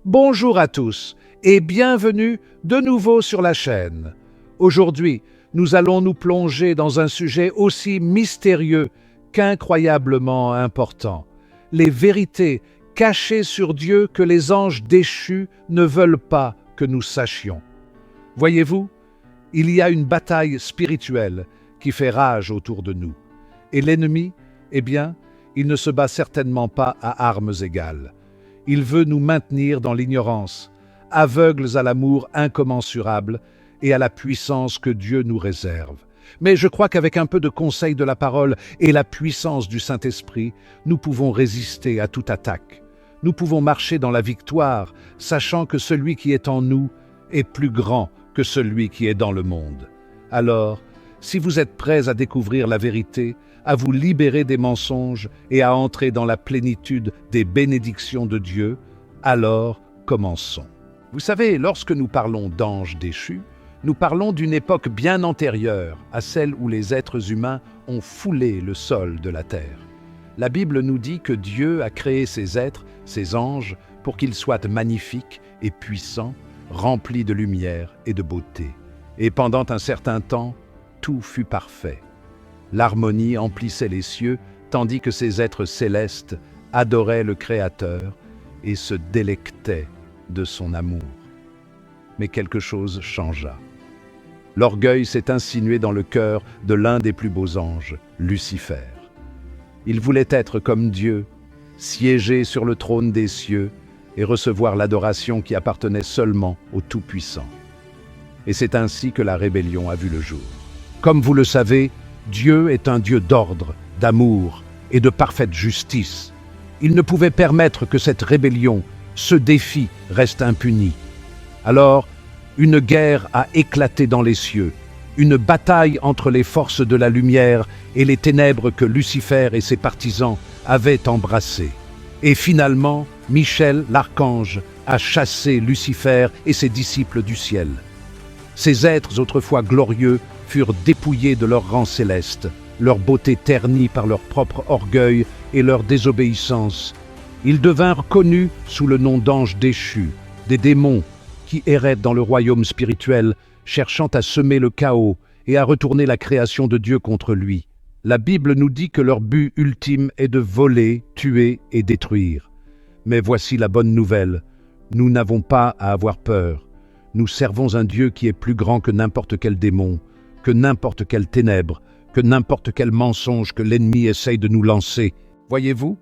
Bonjour à tous et bienvenue de nouveau sur la chaîne. Aujourd'hui, nous allons nous plonger dans un sujet aussi mystérieux qu'incroyablement important. Les vérités cachées sur Dieu que les anges déchus ne veulent pas que nous sachions. Voyez-vous, il y a une bataille spirituelle qui fait rage autour de nous. Et l'ennemi, eh bien, il ne se bat certainement pas à armes égales. Il veut nous maintenir dans l'ignorance, aveugles à l'amour incommensurable et à la puissance que Dieu nous réserve. Mais je crois qu'avec un peu de conseil de la parole et la puissance du Saint-Esprit, nous pouvons résister à toute attaque. Nous pouvons marcher dans la victoire, sachant que celui qui est en nous est plus grand que celui qui est dans le monde. Alors, si vous êtes prêts à découvrir la vérité, à vous libérer des mensonges et à entrer dans la plénitude des bénédictions de Dieu, alors commençons. Vous savez, lorsque nous parlons d'anges déchus, nous parlons d'une époque bien antérieure à celle où les êtres humains ont foulé le sol de la terre. La Bible nous dit que Dieu a créé ces êtres, ces anges, pour qu'ils soient magnifiques et puissants, remplis de lumière et de beauté. Et pendant un certain temps, tout fut parfait. L'harmonie emplissait les cieux, tandis que ces êtres célestes adoraient le Créateur et se délectaient de son amour. Mais quelque chose changea. L'orgueil s'est insinué dans le cœur de l'un des plus beaux anges, Lucifer. Il voulait être comme Dieu, siéger sur le trône des cieux et recevoir l'adoration qui appartenait seulement au Tout-Puissant. Et c'est ainsi que la rébellion a vu le jour. Comme vous le savez, Dieu est un Dieu d'ordre, d'amour et de parfaite justice. Il ne pouvait permettre que cette rébellion, ce défi, reste impuni. Alors, une guerre a éclaté dans les cieux, une bataille entre les forces de la lumière et les ténèbres que Lucifer et ses partisans avaient embrassées. Et finalement, Michel, l'archange, a chassé Lucifer et ses disciples du ciel. Ces êtres autrefois glorieux furent dépouillés de leur rang céleste, leur beauté ternie par leur propre orgueil et leur désobéissance. Ils devinrent connus sous le nom d'anges déchus, des démons qui erraient dans le royaume spirituel, cherchant à semer le chaos et à retourner la création de Dieu contre lui. La Bible nous dit que leur but ultime est de voler, tuer et détruire. Mais voici la bonne nouvelle, nous n'avons pas à avoir peur. Nous servons un Dieu qui est plus grand que n'importe quel démon, que n'importe quelle ténèbre, que n'importe quel mensonge que l'ennemi essaye de nous lancer. Voyez-vous,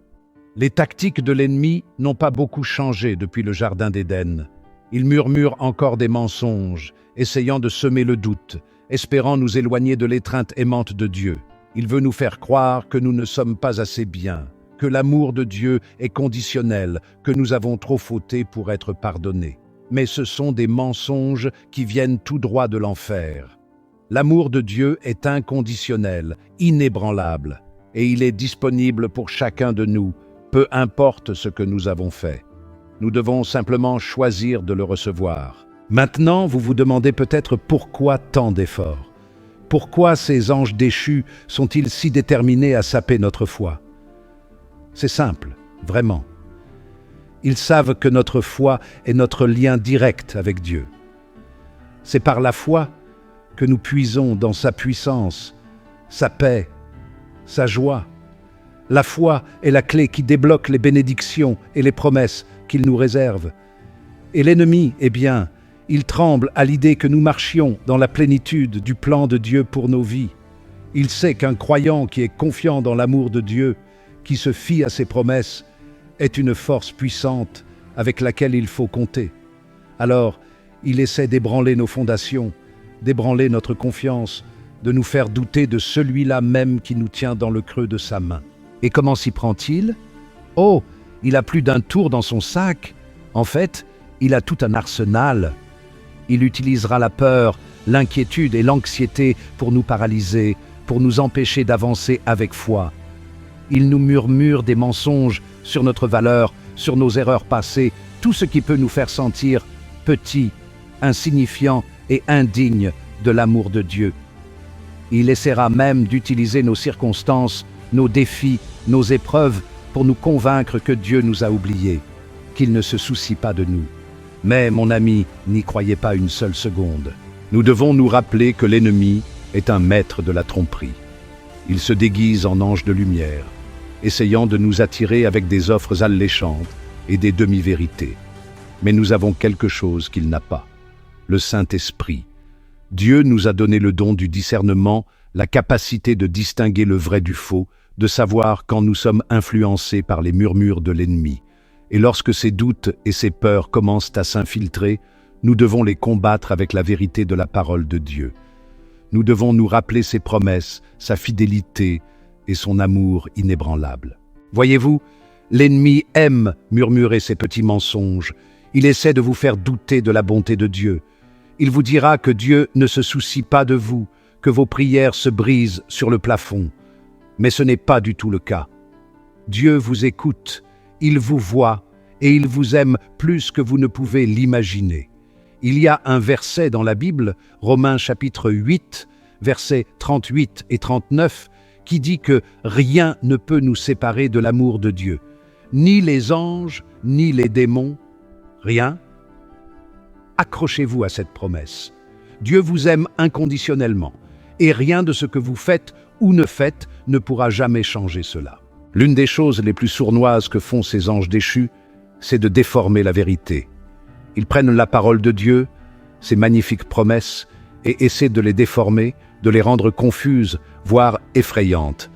les tactiques de l'ennemi n'ont pas beaucoup changé depuis le Jardin d'Éden. Il murmure encore des mensonges, essayant de semer le doute, espérant nous éloigner de l'étreinte aimante de Dieu. Il veut nous faire croire que nous ne sommes pas assez bien, que l'amour de Dieu est conditionnel, que nous avons trop fauté pour être pardonnés. Mais ce sont des mensonges qui viennent tout droit de l'enfer. L'amour de Dieu est inconditionnel, inébranlable, et il est disponible pour chacun de nous, peu importe ce que nous avons fait. Nous devons simplement choisir de le recevoir. Maintenant, vous vous demandez peut-être pourquoi tant d'efforts. Pourquoi ces anges déchus sont-ils si déterminés à saper notre foi? C'est simple, vraiment. Ils savent que notre foi est notre lien direct avec Dieu. C'est par la foi que nous puisons dans sa puissance, sa paix, sa joie. La foi est la clé qui débloque les bénédictions et les promesses qu'il nous réserve. Et l'ennemi, eh bien, il tremble à l'idée que nous marchions dans la plénitude du plan de Dieu pour nos vies. Il sait qu'un croyant qui est confiant dans l'amour de Dieu, qui se fie à ses promesses, est une force puissante avec laquelle il faut compter. Alors, il essaie d'ébranler nos fondations, d'ébranler notre confiance, de nous faire douter de celui-là même qui nous tient dans le creux de sa main. Et comment s'y prend-il? Oh, il a plus d'un tour dans son sac. En fait, il a tout un arsenal. Il utilisera la peur, l'inquiétude et l'anxiété pour nous paralyser, pour nous empêcher d'avancer avec foi. Il nous murmure des mensonges sur notre valeur, sur nos erreurs passées, tout ce qui peut nous faire sentir petits, insignifiants et indignes de l'amour de Dieu. Il essaiera même d'utiliser nos circonstances, nos défis, nos épreuves pour nous convaincre que Dieu nous a oubliés. qu'il ne se soucie pas de nous. Mais, mon ami, n'y croyez pas une seule seconde. Nous devons nous rappeler que l'ennemi est un maître de la tromperie. Il se déguise en ange de lumière, essayant de nous attirer avec des offres alléchantes et des demi-vérités. Mais nous avons quelque chose qu'il n'a pas, le Saint-Esprit. Dieu nous a donné le don du discernement, la capacité de distinguer le vrai du faux, de savoir quand nous sommes influencés par les murmures de l'ennemi. Et lorsque ces doutes et ces peurs commencent à s'infiltrer, nous devons les combattre avec la vérité de la parole de Dieu. Nous devons nous rappeler ses promesses, sa fidélité et son amour inébranlable. Voyez-vous, l'ennemi aime murmurer ses petits mensonges. Il essaie de vous faire douter de la bonté de Dieu. Il vous dira que Dieu ne se soucie pas de vous, que vos prières se brisent sur le plafond. Mais ce n'est pas du tout le cas. Dieu vous écoute, il vous voit et il vous aime plus que vous ne pouvez l'imaginer. Il y a un verset dans la Bible, Romains chapitre 8, versets 38 et 39, qui dit que rien ne peut nous séparer de l'amour de Dieu. Ni les anges, ni les démons, rien. Accrochez-vous à cette promesse. Dieu vous aime inconditionnellement, et rien de ce que vous faites ou ne faites ne pourra jamais changer cela. L'une des choses les plus sournoises que font ces anges déchus, c'est de déformer la vérité. Ils prennent la parole de Dieu, ces magnifiques promesses, et essaient de les déformer, de les rendre confuses, voire effrayantes.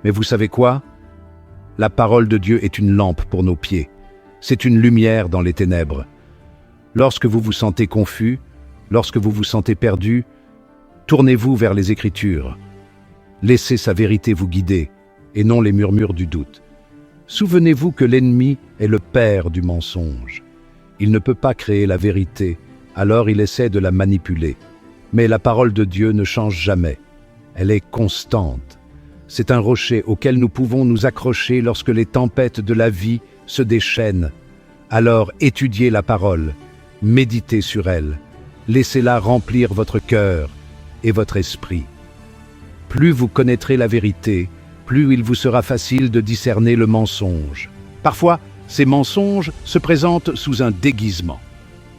Mais vous savez quoi? La parole de Dieu est une lampe pour nos pieds. C'est une lumière dans les ténèbres. Lorsque vous vous sentez confus, lorsque vous vous sentez perdu, tournez-vous vers les Écritures. Laissez sa vérité vous guider, et non les murmures du doute. Souvenez-vous que l'ennemi est le père du mensonge. Il ne peut pas créer la vérité, alors il essaie de la manipuler. Mais la parole de Dieu ne change jamais. Elle est constante. C'est un rocher auquel nous pouvons nous accrocher lorsque les tempêtes de la vie se déchaînent. Alors étudiez la parole, méditez sur elle, laissez-la remplir votre cœur et votre esprit. Plus vous connaîtrez la vérité, plus il vous sera facile de discerner le mensonge. Parfois, ces mensonges se présentent sous un déguisement.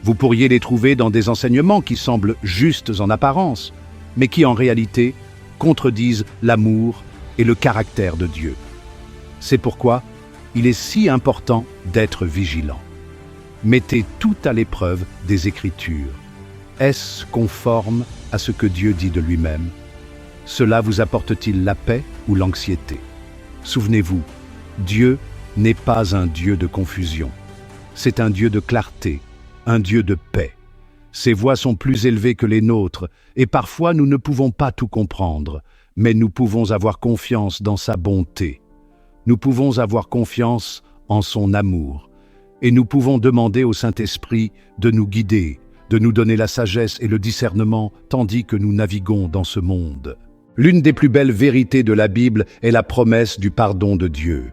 Vous pourriez les trouver dans des enseignements qui semblent justes en apparence, mais qui en réalité contredisent l'amour et le caractère de Dieu. C'est pourquoi il est si important d'être vigilant. Mettez tout à l'épreuve des Écritures. Est-ce conforme à ce que Dieu dit de lui-même? Cela vous apporte-t-il la paix ou l'anxiété? Souvenez-vous, Dieu n'est pas un Dieu de confusion. C'est un Dieu de clarté, un Dieu de paix. Ses voies sont plus élevées que les nôtres, et parfois nous ne pouvons pas tout comprendre, mais nous pouvons avoir confiance dans sa bonté. Nous pouvons avoir confiance en son amour, et nous pouvons demander au Saint-Esprit de nous guider, de nous donner la sagesse et le discernement, tandis que nous naviguons dans ce monde. L'une des plus belles vérités de la Bible est la promesse du pardon de Dieu.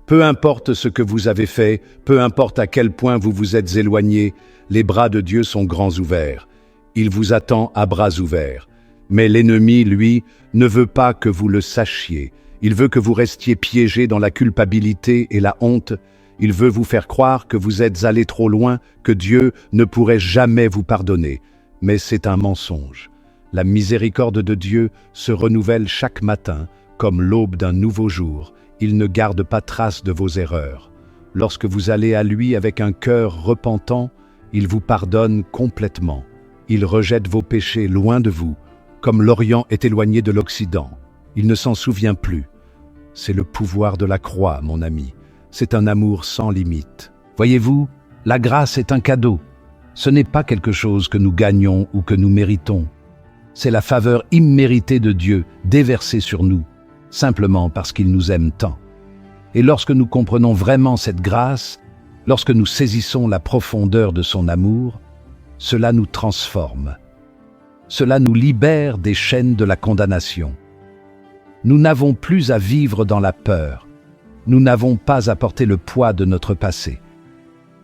Peu importe ce que vous avez fait, peu importe à quel point vous vous êtes éloigné, les bras de Dieu sont grands ouverts. Il vous attend à bras ouverts. Mais l'ennemi, lui, ne veut pas que vous le sachiez. Il veut que vous restiez piégés dans la culpabilité et la honte. Il veut vous faire croire que vous êtes allé trop loin, que Dieu ne pourrait jamais vous pardonner. Mais c'est un mensonge. La miséricorde de Dieu se renouvelle chaque matin, comme l'aube d'un nouveau jour. Il ne garde pas trace de vos erreurs. Lorsque vous allez à lui avec un cœur repentant, il vous pardonne complètement. Il rejette vos péchés loin de vous, comme l'Orient est éloigné de l'Occident. Il ne s'en souvient plus. C'est le pouvoir de la croix, mon ami. C'est un amour sans limite. Voyez-vous, la grâce est un cadeau. Ce n'est pas quelque chose que nous gagnons ou que nous méritons. C'est la faveur imméritée de Dieu déversée sur nous, simplement parce qu'il nous aime tant. Et lorsque nous comprenons vraiment cette grâce, lorsque nous saisissons la profondeur de son amour, cela nous transforme. Cela nous libère des chaînes de la condamnation. Nous n'avons plus à vivre dans la peur. Nous n'avons pas à porter le poids de notre passé.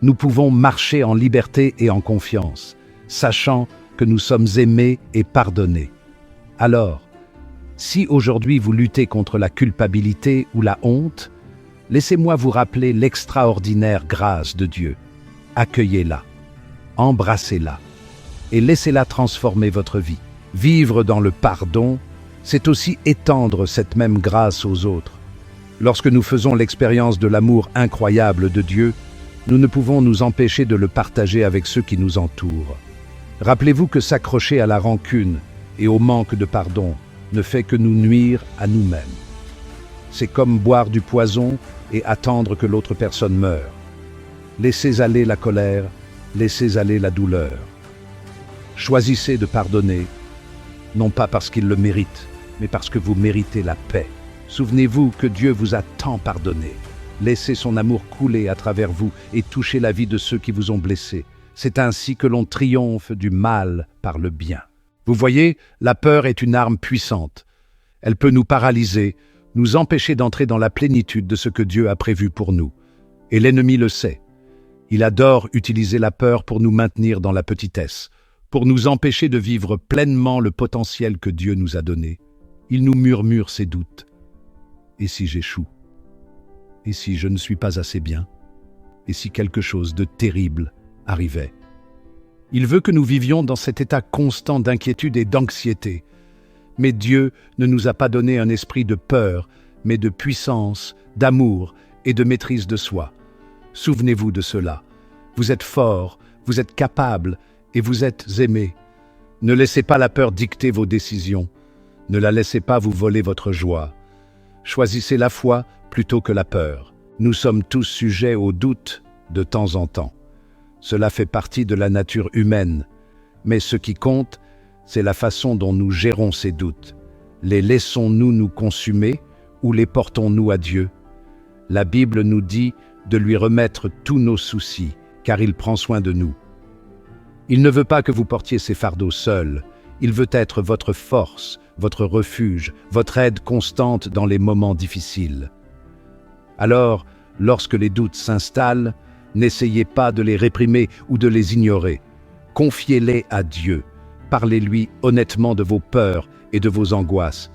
Nous pouvons marcher en liberté et en confiance, sachant que nous sommes aimés et pardonnés. Alors, si aujourd'hui vous luttez contre la culpabilité ou la honte, laissez-moi vous rappeler l'extraordinaire grâce de Dieu. Accueillez-la, embrassez-la et laissez-la transformer votre vie. Vivre dans le pardon, c'est aussi étendre cette même grâce aux autres. Lorsque nous faisons l'expérience de l'amour incroyable de Dieu, nous ne pouvons nous empêcher de le partager avec ceux qui nous entourent. Rappelez-vous que s'accrocher à la rancune et au manque de pardon ne fait que nous nuire à nous-mêmes. C'est comme boire du poison et attendre que l'autre personne meure. Laissez aller la colère, laissez aller la douleur. Choisissez de pardonner, non pas parce qu'il le mérite, mais parce que vous méritez la paix. Souvenez-vous que Dieu vous a tant pardonné. Laissez son amour couler à travers vous et toucher la vie de ceux qui vous ont blessés. C'est ainsi que l'on triomphe du mal par le bien. Vous voyez, la peur est une arme puissante. Elle peut nous paralyser, nous empêcher d'entrer dans la plénitude de ce que Dieu a prévu pour nous. Et l'ennemi le sait. Il adore utiliser la peur pour nous maintenir dans la petitesse, pour nous empêcher de vivre pleinement le potentiel que Dieu nous a donné. Il nous murmure ses doutes. Et si j'échoue? Et si je ne suis pas assez bien? Et si quelque chose de terrible arrivait? Il veut que nous vivions dans cet état constant d'inquiétude et d'anxiété. Mais Dieu ne nous a pas donné un esprit de peur, mais de puissance, d'amour et de maîtrise de soi. Souvenez-vous de cela. Vous êtes fort, vous êtes capable et vous êtes aimé. Ne laissez pas la peur dicter vos décisions. Ne la laissez pas vous voler votre joie. Choisissez la foi plutôt que la peur. Nous sommes tous sujets au doute de temps en temps. Cela fait partie de la nature humaine. Mais ce qui compte, c'est la façon dont nous gérons ces doutes. Les laissons-nous nous consumer ou les portons-nous à Dieu? La Bible nous dit de lui remettre tous nos soucis, car il prend soin de nous. Il ne veut pas que vous portiez ces fardeaux seuls. Il veut être votre force, votre refuge, votre aide constante dans les moments difficiles. Alors, lorsque les doutes s'installent, n'essayez pas de les réprimer ou de les ignorer. Confiez-les à Dieu. Parlez-lui honnêtement de vos peurs et de vos angoisses.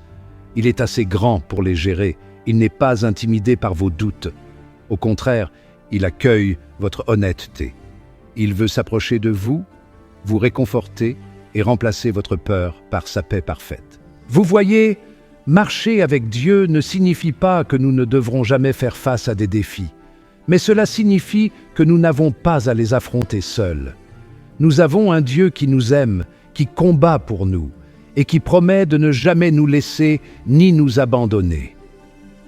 Il est assez grand pour les gérer. Il n'est pas intimidé par vos doutes. Au contraire, il accueille votre honnêteté. Il veut s'approcher de vous, vous réconforter et remplacer votre peur par sa paix parfaite. Vous voyez, marcher avec Dieu ne signifie pas que nous ne devrons jamais faire face à des défis, mais cela signifie que nous n'avons pas à les affronter seuls. Nous avons un Dieu qui nous aime, qui combat pour nous et qui promet de ne jamais nous laisser ni nous abandonner.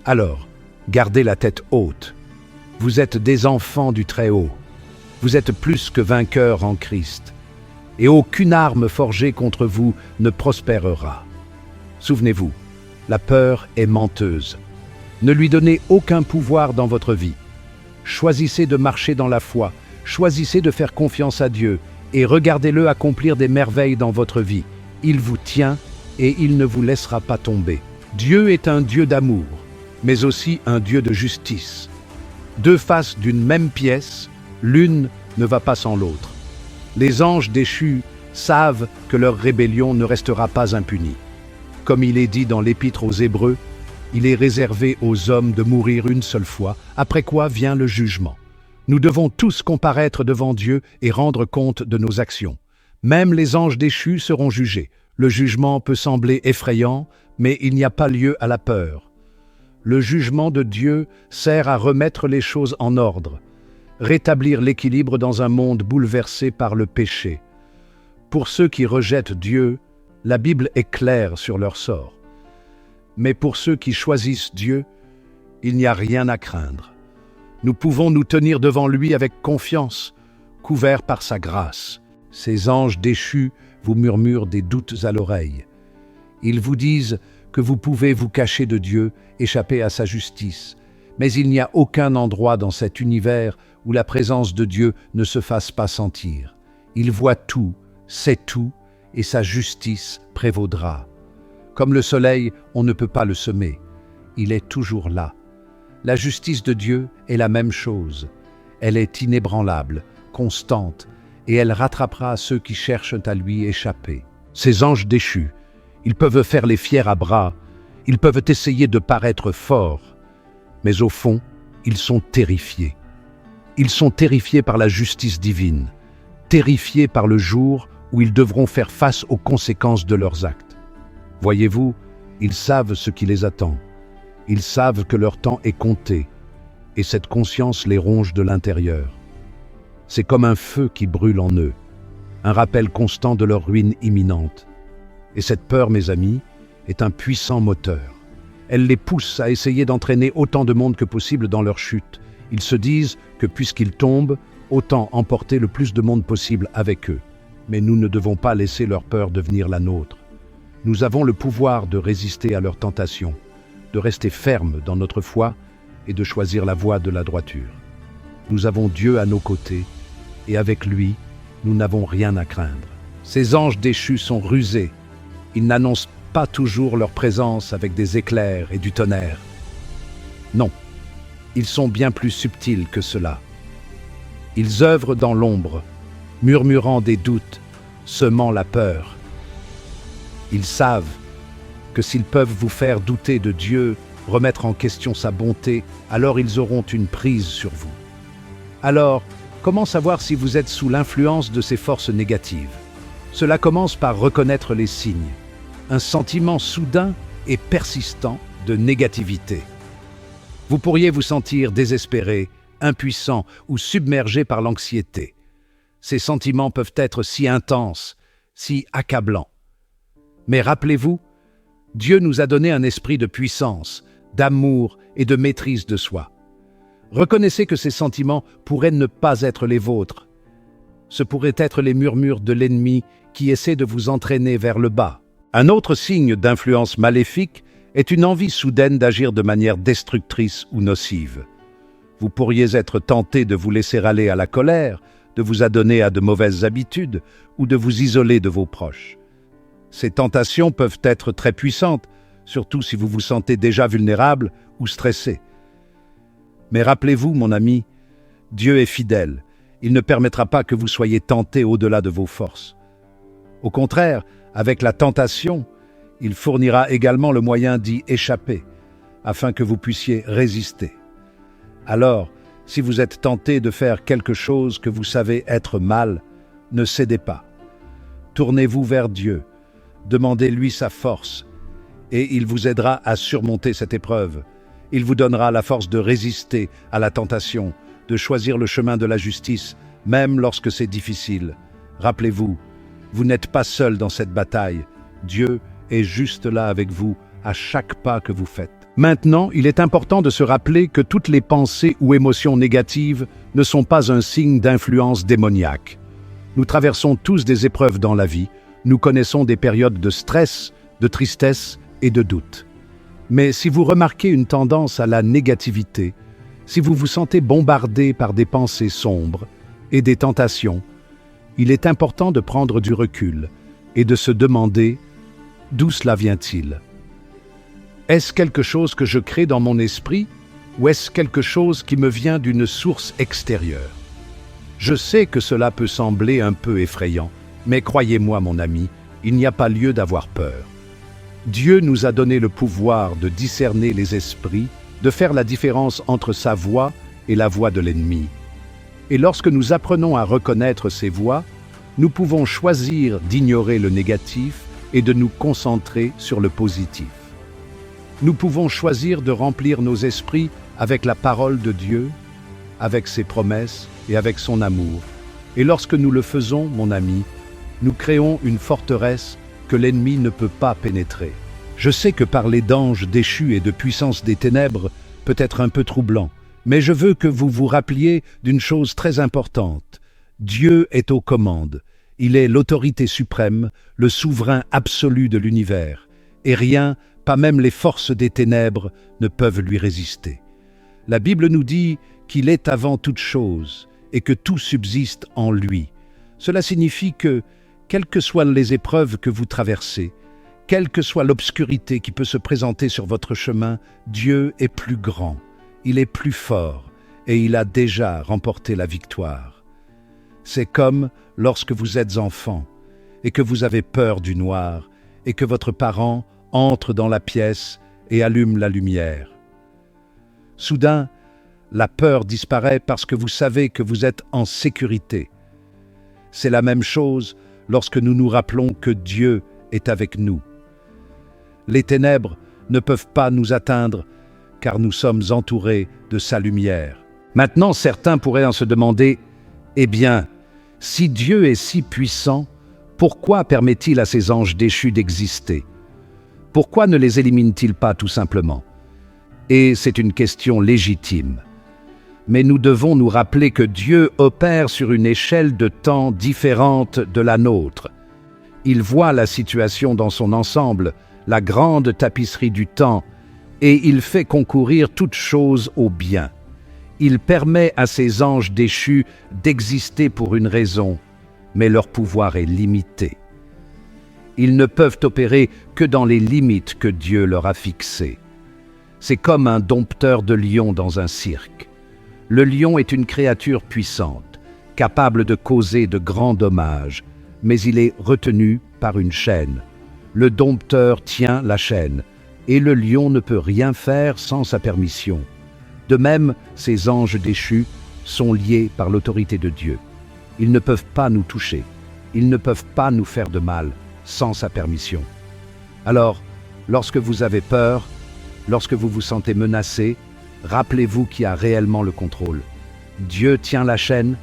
Alors, gardez la tête haute. Vous êtes des enfants du Très-Haut. Vous êtes plus que vainqueurs en Christ. Et aucune arme forgée contre vous ne prospérera. Souvenez-vous, la peur est menteuse. Ne lui donnez aucun pouvoir dans votre vie. Choisissez de marcher dans la foi, choisissez de faire confiance à Dieu et regardez-le accomplir des merveilles dans votre vie. Il vous tient et il ne vous laissera pas tomber. Dieu est un Dieu d'amour, mais aussi un Dieu de justice. Deux faces d'une même pièce, l'une ne va pas sans l'autre. Les anges déchus savent que leur rébellion ne restera pas impunie. Comme il est dit dans l'Épître aux Hébreux, il est réservé aux hommes de mourir une seule fois, après quoi vient le jugement. Nous devons tous comparaître devant Dieu et rendre compte de nos actions. Même les anges déchus seront jugés. Le jugement peut sembler effrayant, mais il n'y a pas lieu à la peur. Le jugement de Dieu sert à remettre les choses en ordre, rétablir l'équilibre dans un monde bouleversé par le péché. Pour ceux qui rejettent Dieu, la Bible est claire sur leur sort. Mais pour ceux qui choisissent Dieu, il n'y a rien à craindre. Nous pouvons nous tenir devant lui avec confiance, couverts par sa grâce. Ces anges déchus vous murmurent des doutes à l'oreille. Ils vous disent que vous pouvez vous cacher de Dieu, échapper à sa justice. Mais il n'y a aucun endroit dans cet univers où la présence de Dieu ne se fasse pas sentir. Il voit tout, sait tout, et sa justice prévaudra. Comme le soleil, on ne peut pas le semer. Il est toujours là. La justice de Dieu est la même chose. Elle est inébranlable, constante, et elle rattrapera ceux qui cherchent à lui échapper. Ces anges déchus, ils peuvent faire les fiers à bras, ils peuvent essayer de paraître forts, mais au fond, ils sont terrifiés. Ils sont terrifiés par la justice divine, terrifiés par le jour où ils devront faire face aux conséquences de leurs actes. Voyez-vous, ils savent ce qui les attend. Ils savent que leur temps est compté, et cette conscience les ronge de l'intérieur. C'est comme un feu qui brûle en eux, un rappel constant de leur ruine imminente. Et cette peur, mes amis, est un puissant moteur. Elle les pousse à essayer d'entraîner autant de monde que possible dans leur chute. Ils se disent que puisqu'ils tombent, autant emporter le plus de monde possible avec eux. Mais nous ne devons pas laisser leur peur devenir la nôtre. Nous avons le pouvoir de résister à leurs tentations, de rester fermes dans notre foi et de choisir la voie de la droiture. Nous avons Dieu à nos côtés, et avec lui, nous n'avons rien à craindre. Ces anges déchus sont rusés. Ils n'annoncent pas toujours leur présence avec des éclairs et du tonnerre. Non, ils sont bien plus subtils que cela. Ils œuvrent dans l'ombre, murmurant des doutes, semant la peur. Ils savent que s'ils peuvent vous faire douter de Dieu, remettre en question sa bonté, alors ils auront une prise sur vous. Alors, comment savoir si vous êtes sous l'influence de ces forces négatives? Cela commence par reconnaître les signes. Un sentiment soudain et persistant de négativité. Vous pourriez vous sentir désespéré, impuissant ou submergé par l'anxiété. Ces sentiments peuvent être si intenses, si accablants. Mais rappelez-vous, Dieu nous a donné un esprit de puissance, d'amour et de maîtrise de soi. Reconnaissez que ces sentiments pourraient ne pas être les vôtres. Ce pourraient être les murmures de l'ennemi qui essaie de vous entraîner vers le bas. Un autre signe d'influence maléfique est une envie soudaine d'agir de manière destructrice ou nocive. Vous pourriez être tenté de vous laisser aller à la colère, de vous adonner à de mauvaises habitudes ou de vous isoler de vos proches. Ces tentations peuvent être très puissantes, surtout si vous vous sentez déjà vulnérable ou stressé. Mais rappelez-vous, mon ami, Dieu est fidèle. Il ne permettra pas que vous soyez tenté au-delà de vos forces. Au contraire, avec la tentation, il fournira également le moyen d'y échapper, afin que vous puissiez résister. Alors, si vous êtes tenté de faire quelque chose que vous savez être mal, ne cédez pas. Tournez-vous vers Dieu, demandez-lui sa force, et il vous aidera à surmonter cette épreuve. Il vous donnera la force de résister à la tentation, de choisir le chemin de la justice, même lorsque c'est difficile. Rappelez-vous, vous n'êtes pas seul dans cette bataille. Dieu est juste là avec vous à chaque pas que vous faites. Maintenant, il est important de se rappeler que toutes les pensées ou émotions négatives ne sont pas un signe d'influence démoniaque. Nous traversons tous des épreuves dans la vie, nous connaissons des périodes de stress, de tristesse et de doute. Mais si vous remarquez une tendance à la négativité, si vous vous sentez bombardé par des pensées sombres et des tentations, il est important de prendre du recul et de se demander d'où cela vient-il. Est-ce quelque chose que je crée dans mon esprit ou est-ce quelque chose qui me vient d'une source extérieure? Je sais que cela peut sembler un peu effrayant, mais croyez-moi mon ami, il n'y a pas lieu d'avoir peur. Dieu nous a donné le pouvoir de discerner les esprits, de faire la différence entre sa voix et la voix de l'ennemi. Et lorsque nous apprenons à reconnaître ces voix, nous pouvons choisir d'ignorer le négatif et de nous concentrer sur le positif. Nous pouvons choisir de remplir nos esprits avec la parole de Dieu, avec ses promesses et avec son amour. Et lorsque nous le faisons, mon ami, nous créons une forteresse que l'ennemi ne peut pas pénétrer. Je sais que parler d'anges déchus et de puissance des ténèbres peut être un peu troublant, mais je veux que vous vous rappeliez d'une chose très importante. Dieu est aux commandes. Il est l'autorité suprême, le souverain absolu de l'univers, et rien, pas même les forces des ténèbres, ne peuvent lui résister. La Bible nous dit qu'il est avant toute chose et que tout subsiste en lui. Cela signifie que, quelles que soient les épreuves que vous traversez, quelle que soit l'obscurité qui peut se présenter sur votre chemin, Dieu est plus grand, il est plus fort et il a déjà remporté la victoire. C'est comme lorsque vous êtes enfant et que vous avez peur du noir et que votre parent entre dans la pièce et allume la lumière. Soudain, La peur disparaît parce que vous savez que vous êtes en sécurité. C'est la même chose lorsque nous nous rappelons que Dieu est avec nous. Les ténèbres ne peuvent pas nous atteindre car nous sommes entourés de sa lumière. Maintenant, certains pourraient se demander, eh bien, si Dieu est si puissant, pourquoi permet-il à ces anges déchus d'exister? Pourquoi ne les élimine-t-il pas tout simplement? Et c'est une question légitime. Mais nous devons nous rappeler que Dieu opère sur une échelle de temps différente de la nôtre. Il voit la situation dans son ensemble, la grande tapisserie du temps, et il fait concourir toutes choses au bien. Il permet à ces anges déchus d'exister pour une raison, mais leur pouvoir est limité. Ils ne peuvent opérer que dans les limites que Dieu leur a fixées. C'est comme un dompteur de lions dans un cirque. Le lion est une créature puissante, capable de causer de grands dommages, mais il est retenu par une chaîne. Le dompteur tient la chaîne, et le lion ne peut rien faire sans sa permission. De même, ces anges déchus sont liés par l'autorité de Dieu. Ils ne peuvent pas nous toucher, ils ne peuvent pas nous faire de mal sans sa permission. Alors, lorsque vous avez peur, lorsque vous vous sentez menacé, rappelez-vous qui a réellement le contrôle. Dieu tient la chaîne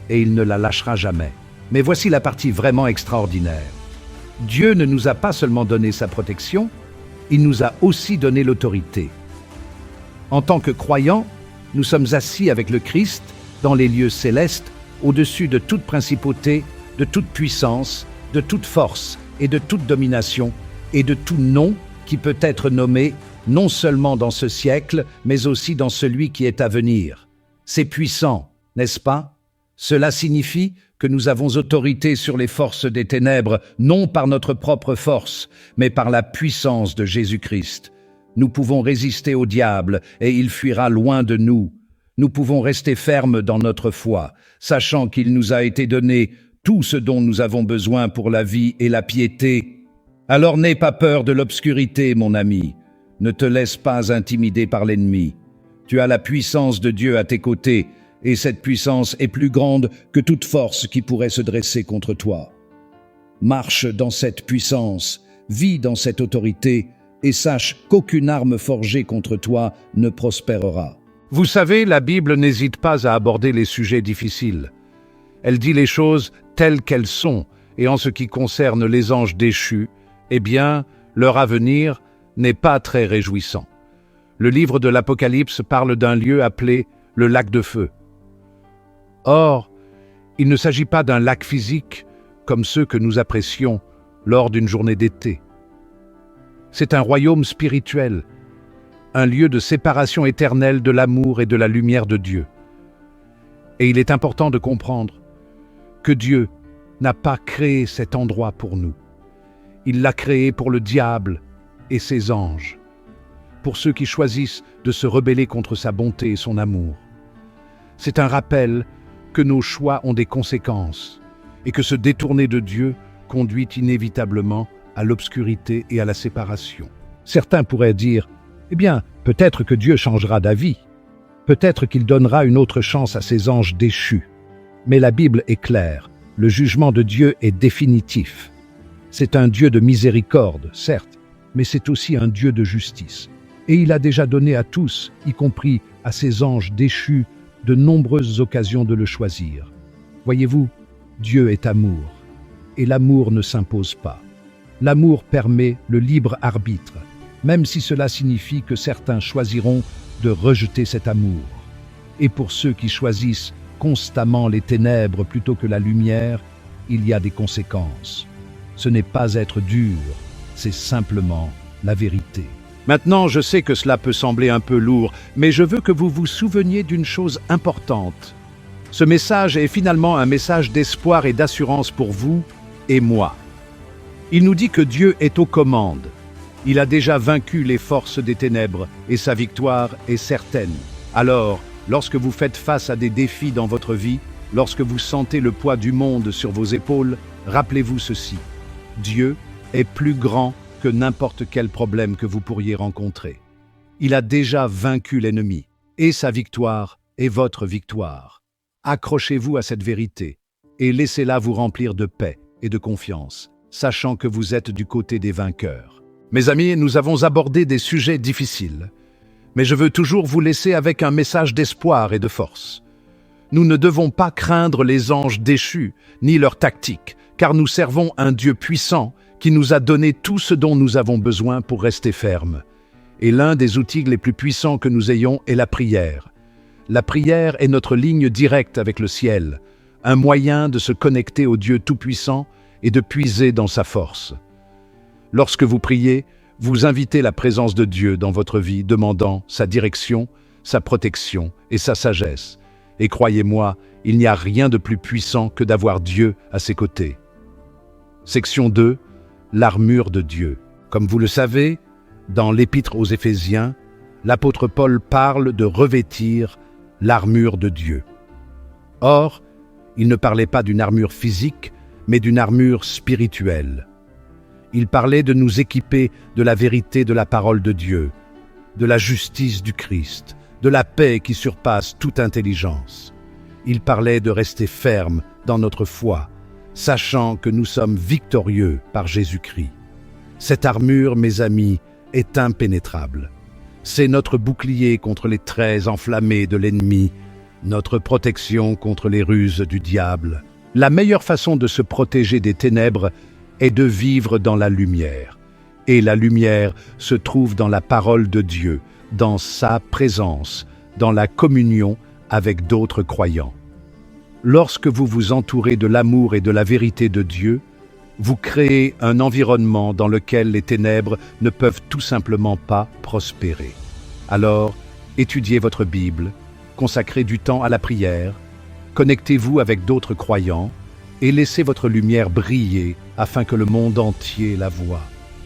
et il ne la lâchera jamais. Mais voici la partie vraiment extraordinaire. Dieu ne nous a pas seulement donné sa protection, il nous a aussi donné l'autorité. En tant que croyants, nous sommes assis avec le Christ dans les lieux célestes, au-dessus de toute principauté, de toute puissance, de toute force et de toute domination, et de tout nom qui peut être nommé non seulement dans ce siècle, mais aussi dans celui qui est à venir. C'est puissant, n'est-ce pas? Cela signifie que nous avons autorité sur les forces des ténèbres, non par notre propre force, mais par la puissance de Jésus-Christ. Nous pouvons résister au diable et il fuira loin de nous. Nous pouvons rester fermes dans notre foi, sachant qu'il nous a été donné tout ce dont nous avons besoin pour la vie et la piété. Alors n'aie pas peur de l'obscurité, mon ami. Ne te laisse pas intimider par l'ennemi. Tu as la puissance de Dieu à tes côtés, et cette puissance est plus grande que toute force qui pourrait se dresser contre toi. Marche dans cette puissance, vis dans cette autorité, et sache qu'aucune arme forgée contre toi ne prospérera. Vous savez, la Bible n'hésite pas à aborder les sujets difficiles. Elle dit les choses telles qu'elles sont, et en ce qui concerne les anges déchus, eh bien, leur avenir n'est pas très réjouissant. Le livre de l'Apocalypse parle d'un lieu appelé le lac de feu. Or, il ne s'agit pas d'un lac physique comme ceux que nous apprécions lors d'une journée d'été. C'est un royaume spirituel, un lieu de séparation éternelle de l'amour et de la lumière de Dieu. Et il est important de comprendre que Dieu n'a pas créé cet endroit pour nous. Il l'a créé pour le diable et ses anges, pour ceux qui choisissent de se rebeller contre sa bonté et son amour. C'est un rappel que nos choix ont des conséquences et que se détourner de Dieu conduit inévitablement à l'obscurité et à la séparation. Certains pourraient dire, eh bien, peut-être que Dieu changera d'avis, peut-être qu'il donnera une autre chance à ses anges déchus. Mais la Bible est claire, le jugement de Dieu est définitif. C'est un Dieu de miséricorde, certes, mais c'est aussi un Dieu de justice. Et il a déjà donné à tous, y compris à ses anges déchus, de nombreuses occasions de le choisir. Voyez-vous, Dieu est amour, et l'amour ne s'impose pas. L'amour permet le libre arbitre, même si cela signifie que certains choisiront de rejeter cet amour. Et pour ceux qui choisissent constamment les ténèbres plutôt que la lumière, il y a des conséquences. Ce n'est pas être dur, c'est simplement la vérité. Maintenant, je sais que cela peut sembler un peu lourd, mais je veux que vous vous souveniez d'une chose importante. Ce message est finalement un message d'espoir et d'assurance pour vous et moi. Il nous dit que Dieu est aux commandes. Il a déjà vaincu les forces des ténèbres et sa victoire est certaine. Alors, lorsque vous faites face à des défis dans votre vie, lorsque vous sentez le poids du monde sur vos épaules, rappelez-vous ceci. Dieu est plus grand que n'importe quel problème que vous pourriez rencontrer. Il a déjà vaincu l'ennemi et sa victoire est votre victoire. Accrochez-vous à cette vérité et laissez-la vous remplir de paix et de confiance, sachant que vous êtes du côté des vainqueurs. Mes amis, nous avons abordé des sujets difficiles, mais je veux toujours vous laisser avec un message d'espoir et de force. Nous ne devons pas craindre les anges déchus, ni leurs tactiques, car nous servons un Dieu puissant qui nous a donné tout ce dont nous avons besoin pour rester fermes. Et l'un des outils les plus puissants que nous ayons est la prière. La prière est notre ligne directe avec le ciel, un moyen de se connecter au Dieu Tout-Puissant et de puiser dans sa force. Lorsque vous priez, vous invitez la présence de Dieu dans votre vie, demandant sa direction, sa protection et sa sagesse. Et croyez-moi, il n'y a rien de plus puissant que d'avoir Dieu à ses côtés. Section 2. L'armure de Dieu. Comme vous le savez, dans l'Épître aux Éphésiens, l'apôtre Paul parle de revêtir l'armure de Dieu. Or, il ne parlait pas d'une armure physique, mais d'une armure spirituelle. Il parlait de nous équiper de la vérité de la parole de Dieu, de la justice du Christ, de la paix qui surpasse toute intelligence. Il parlait de rester ferme dans notre foi, sachant que nous sommes victorieux par Jésus-Christ. Cette armure, mes amis, est impénétrable. C'est notre bouclier contre les traits enflammés de l'ennemi, notre protection contre les ruses du diable. La meilleure façon de se protéger des ténèbres est de vivre dans la lumière. Et la lumière se trouve dans la parole de Dieu, dans sa présence, dans la communion avec d'autres croyants. Lorsque vous vous entourez de l'amour et de la vérité de Dieu, vous créez un environnement dans lequel les ténèbres ne peuvent tout simplement pas prospérer. Alors, étudiez votre Bible, consacrez du temps à la prière, connectez-vous avec d'autres croyants et laissez votre lumière briller afin que le monde entier la voie.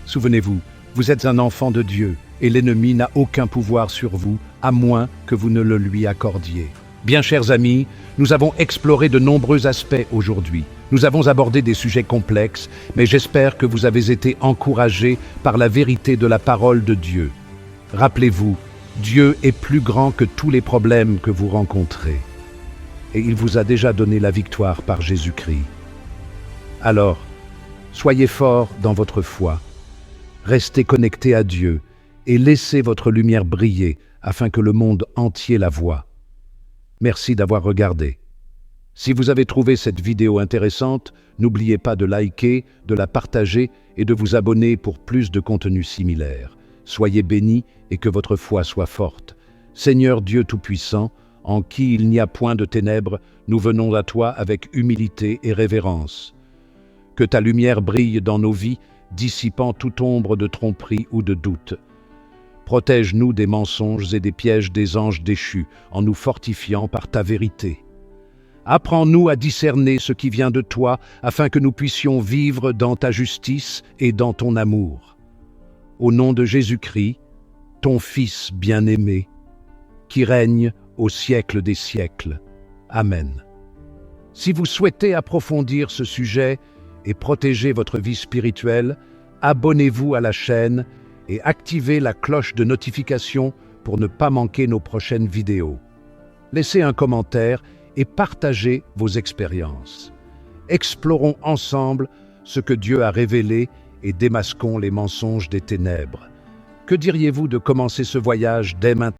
Souvenez-vous, vous êtes un enfant de Dieu et l'ennemi n'a aucun pouvoir sur vous, à moins que vous ne le lui accordiez. Bien chers amis, nous avons exploré de nombreux aspects aujourd'hui. Nous avons abordé des sujets complexes, mais j'espère que vous avez été encouragés par la vérité de la parole de Dieu. Rappelez-vous, Dieu est plus grand que tous les problèmes que vous rencontrez. Et il vous a déjà donné la victoire par Jésus-Christ. Alors, soyez forts dans votre foi, restez connectés à Dieu et laissez votre lumière briller afin que le monde entier la voie. Merci d'avoir regardé. Si vous avez trouvé cette vidéo intéressante, n'oubliez pas de liker, de la partager et de vous abonner pour plus de contenus similaires. Soyez bénis et que votre foi soit forte. Seigneur Dieu Tout-Puissant, en qui il n'y a point de ténèbres, nous venons à toi avec humilité et révérence. Que ta lumière brille dans nos vies, dissipant toute ombre de tromperie ou de doute. Protège-nous des mensonges et des pièges des anges déchus, en nous fortifiant par ta vérité. Apprends-nous à discerner ce qui vient de toi, afin que nous puissions vivre dans ta justice et dans ton amour. Au nom de Jésus-Christ, ton Fils bien-aimé, qui règne au siècle des siècles. Amen. Si vous souhaitez approfondir ce sujet et protéger votre vie spirituelle, abonnez-vous à la chaîne et activez la cloche de notification pour ne pas manquer nos prochaines vidéos. Laissez un commentaire et partagez vos expériences. Explorons ensemble ce que Dieu a révélé et démasquons les mensonges des ténèbres. Que diriez-vous de commencer ce voyage dès maintenant ?